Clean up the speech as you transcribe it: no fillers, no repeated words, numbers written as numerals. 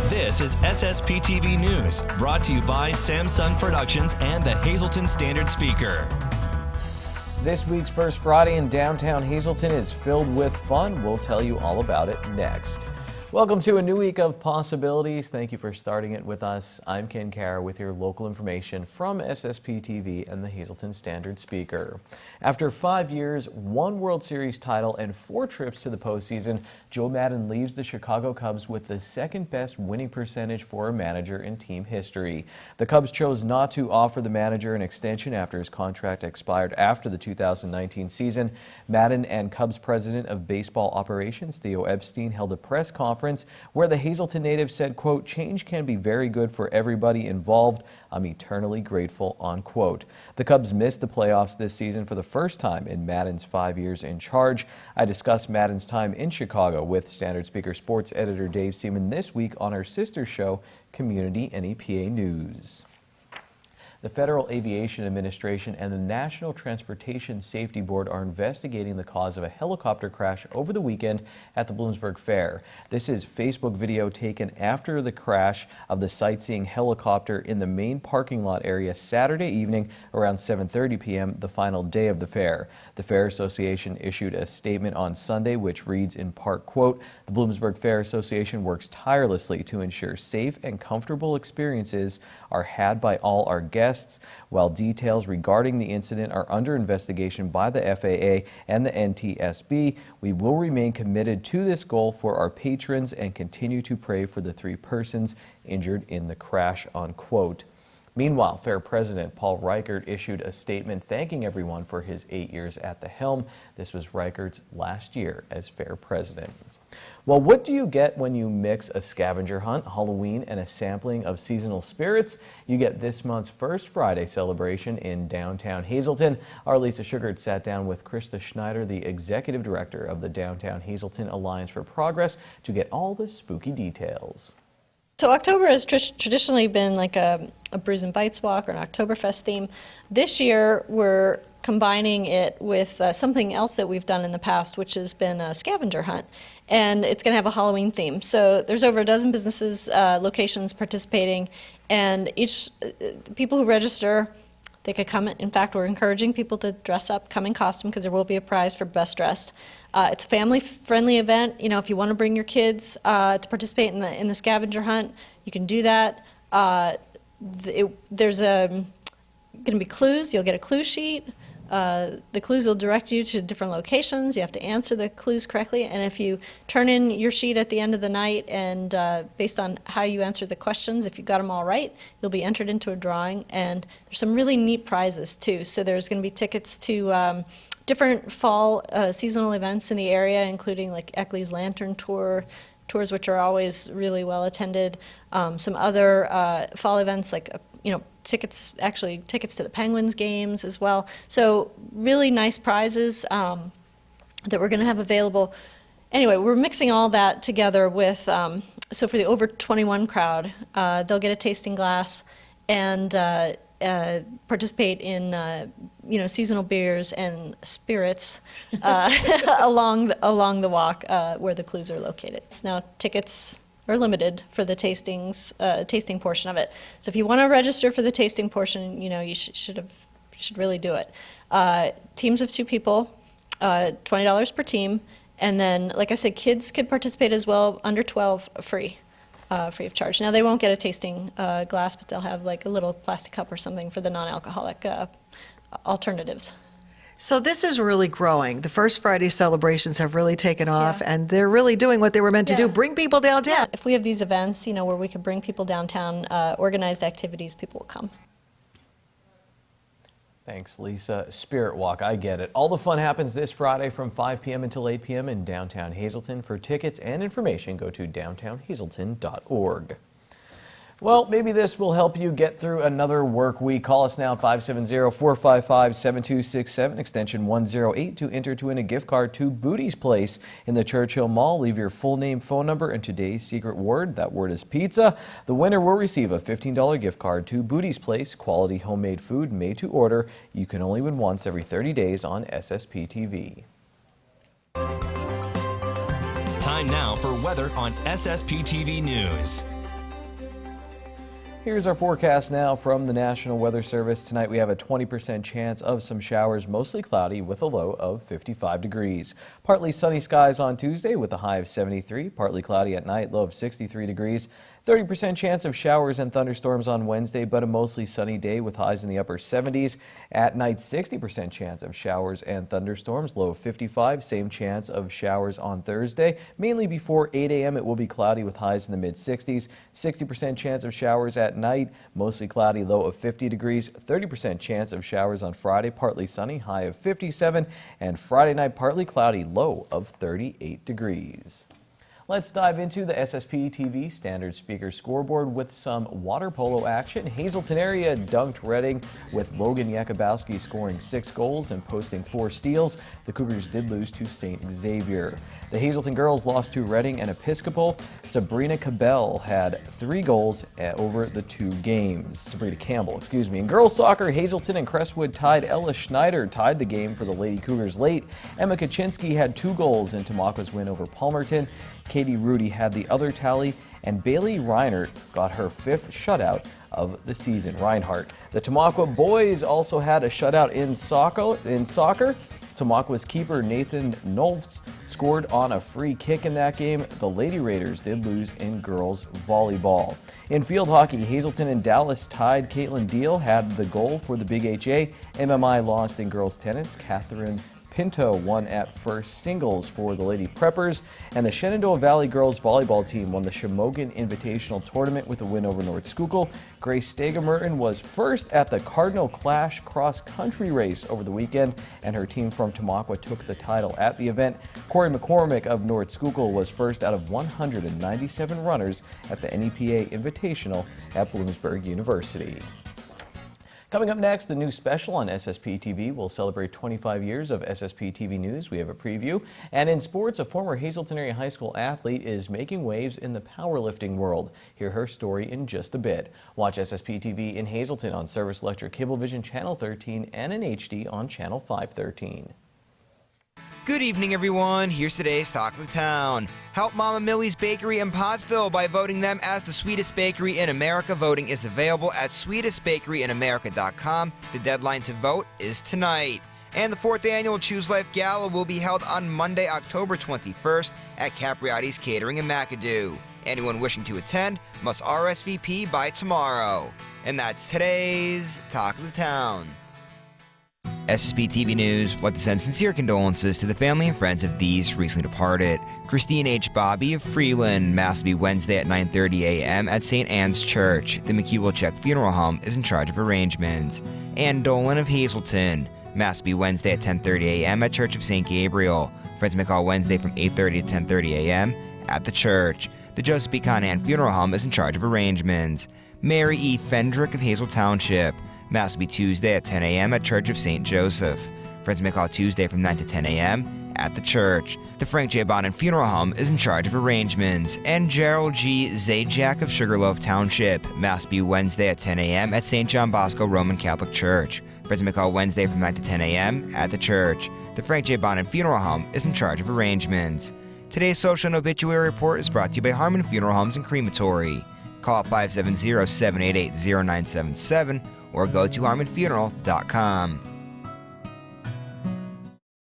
This is SSPTV News, brought to you by Samsung Productions and the Hazleton Standard Speaker. This week's First Friday in downtown Hazleton is filled with fun. We'll tell you all about it next. Welcome to a new week of possibilities. Thank you for starting it with us. I'm Ken Kara with your local information from SSPTV and the Hazleton Standard Speaker. After 5 years, 1 World Series title, and 4 trips to the postseason, Joe Madden leaves the Chicago Cubs with the second best winning percentage for a manager in team history. The Cubs chose not to offer the manager an extension after his contract expired after the 2019 season. Madden and Cubs president of baseball operations, Theo Epstein, held a press conference where the Hazleton native said, quote, "Change can be very good for everybody involved. I'm eternally grateful," unquote. The Cubs missed the playoffs this season for the first time in Madden's 5 years in charge. I discussed Madden's time in Chicago with Standard Speaker sports editor Dave Seaman this week on our sister show, Community and EPA News. The Federal Aviation Administration and the National Transportation Safety Board are investigating the cause of a helicopter crash over the weekend at the Bloomsburg Fair. This is Facebook video taken after the crash of the sightseeing helicopter in the main parking lot area Saturday evening around 7:30 p.m., the final day of the fair. The Fair Association issued a statement on Sunday which reads in part, quote, "The Bloomsburg Fair Association works tirelessly to ensure safe and comfortable experiences are had by all our guests. While details regarding the incident are under investigation by the FAA and the NTSB, we will remain committed to this goal for our patrons and continue to pray for the 3 persons injured in the crash," unquote. Meanwhile, Fair President Paul Reichert issued a statement thanking everyone for his 8 years at the helm. This was Reichert's last year as Fair President. Well, what do you get when you mix a scavenger hunt, Halloween, and a sampling of seasonal spirits? You get this month's First Friday celebration in downtown Hazleton. Our Lisa Sugart sat down with Krista Schneider, the executive director of the Downtown Hazleton Alliance for Progress, to get all the spooky details. So October has traditionally been like a Brews and Bites walk or an Oktoberfest theme. This year we're combining it with something else that we've done in the past, which has been a scavenger hunt. And it's going to have a Halloween theme. So there's over a dozen businesses, locations participating, and each people who register, they could come. In fact, we're encouraging people to dress up, come in costume, because there will be a prize for best dressed. It's a family-friendly event. You know, if you want to bring your kids to participate in the scavenger hunt, you can do that. There's going to be clues. You'll get a clue sheet. The clues will direct you to different locations. You have to answer the clues correctly, and if you turn in your sheet at the end of the night and based on how you answer the questions, if you got them all right, you'll be entered into a drawing. And there's some really neat prizes too. So there's going to be tickets to different fall seasonal events in the area, including like Eckley's Lantern tours, which are always really well attended. Some other fall events like tickets to the Penguins games as well. So really nice prizes that we're going to have available. Anyway, we're mixing all that together with, so for the over 21 crowd, they'll get a tasting glass and participate in seasonal beers and spirits along the walk where the clues are located. Now tickets are limited for the tasting portion of it. So if you want to register for the tasting portion, you should really do it. Teams of 2 people, $20 per team, and then, like I said, kids could participate as well, under 12, free of charge. Now they won't get a tasting glass, but they'll have like a little plastic cup or something for the non-alcoholic alternatives. So this is really growing. The First Friday celebrations have really taken off, and they're really doing what they were meant to do, bring people downtown. Yeah. If we have these events, where we can bring people downtown, organized activities, people will come. Thanks, Lisa. Spirit Walk, I get it. All the fun happens this Friday from 5 p.m. until 8 p.m. in downtown Hazleton. For tickets and information, go to downtownhazleton.org. Well, maybe this will help you get through another work week. Call us now at 570-455-7267, extension 108, to enter to win a gift card to Booty's Place in the Churchill Mall. Leave your full name, phone number, and today's secret word. That word is pizza. The winner will receive a $15 gift card to Booty's Place, quality homemade food made to order. You can only win once every 30 days on SSPTV. Time now for weather on SSPTV News. Here's our forecast now from the National Weather Service. Tonight we have a 20% chance of some showers, mostly cloudy with a low of 55 degrees. Partly sunny skies on Tuesday with a high of 73, partly cloudy at night, low of 63 degrees. 30% chance of showers and thunderstorms on Wednesday, but a mostly sunny day with highs in the upper 70s. At night, 60% chance of showers and thunderstorms, low of 55. Same chance of showers on Thursday. Mainly before 8 a.m. it will be cloudy with highs in the mid-60s. 60% chance of showers at night, mostly cloudy, low of 50 degrees. 30% chance of showers on Friday, partly sunny, high of 57. And Friday night, partly cloudy, low of 38 degrees. Let's dive into the SSPTV Standard Speaker scoreboard with some water polo action. Hazleton area dunked Reading with Logan Yakubowski scoring 6 goals and posting 4 steals. The Cougars did lose to St. Xavier. The Hazleton girls lost to Reading and Episcopal. Sabrina Cabell had 3 goals over the 2 games. Sabrina Campbell, excuse me. In girls soccer, Hazleton and Crestwood tied. Ella Schneider tied the game for the Lady Cougars late. Emma Kaczynski had 2 goals in Tamaqua's win over Palmerton. Katie Rudy had the other tally, and Bailey Reinhardt got her 5th shutout of the season. Reinhardt. The Tamaqua boys also had a shutout in soccer. Tamaqua's keeper Nathan Nolfs scored on a free kick in that game. The Lady Raiders did lose in girls volleyball. In field hockey, Hazleton and Dallas tied. Caitlin Deal had the goal for the Big HA. MMI lost in girls tennis. Catherine Pinto won at first singles for the Lady Preppers, and the Shenandoah Valley girls volleyball team won the Shamogan Invitational Tournament with a win over North Schuylkill. Grace Stegemerton was first at the Cardinal Clash cross-country race over the weekend, and her team from Tamaqua took the title at the event. Corey McCormick of North Schuylkill was first out of 197 runners at the NEPA Invitational at Bloomsburg University. Coming up next, the new special on SSPTV will celebrate 25 years of SSPTV News. We have a preview. And in sports, a former Hazleton area high school athlete is making waves in the powerlifting world. Hear her story in just a bit. Watch SSPTV in Hazleton on Service Electric Cablevision Channel 13 and in HD on Channel 513. Good evening, everyone. Here's today's Talk of the Town. Help Mama Millie's Bakery in Pottsville by voting them as the sweetest bakery in America. Voting is available at sweetestbakeryinamerica.com. The deadline to vote is tonight. And the 4th annual Choose Life Gala will be held on Monday, October 21st at Capriati's Catering in McAdoo. Anyone wishing to attend must RSVP by tomorrow. And that's today's Talk of the Town. SSPTV News would like to send sincere condolences to the family and friends of these recently departed. Christine H. Bobby of Freeland, Mass will be Wednesday at 9:30 a.m. at St. Anne's Church. The McKeewell Funeral Home is in charge of arrangements. Ann Dolan of Hazleton, Mass will be Wednesday at 10:30 a.m. at Church of St. Gabriel. Friends may call Wednesday from 8:30 to 10:30 a.m. at the church. The Joseph B. Conahan Funeral Home is in charge of arrangements. Mary E. Fendrick of Hazel Township, Mass will be Tuesday at 10 a.m. at Church of St. Joseph. Friends may call Tuesday from 9 to 10 a.m. at the church. The Frank J. Bonin Funeral Home is in charge of arrangements. And Gerald G. Zajac of Sugarloaf Township, Mass will be Wednesday at 10 a.m. at St. John Bosco Roman Catholic Church. Friends may call Wednesday from 9 to 10 a.m. at the church. The Frank J. Bonin Funeral Home is in charge of arrangements. Today's social and obituary report is brought to you by Harmon Funeral Homes and Crematory. Call 570-788-0977 or go to harmonfuneral.com.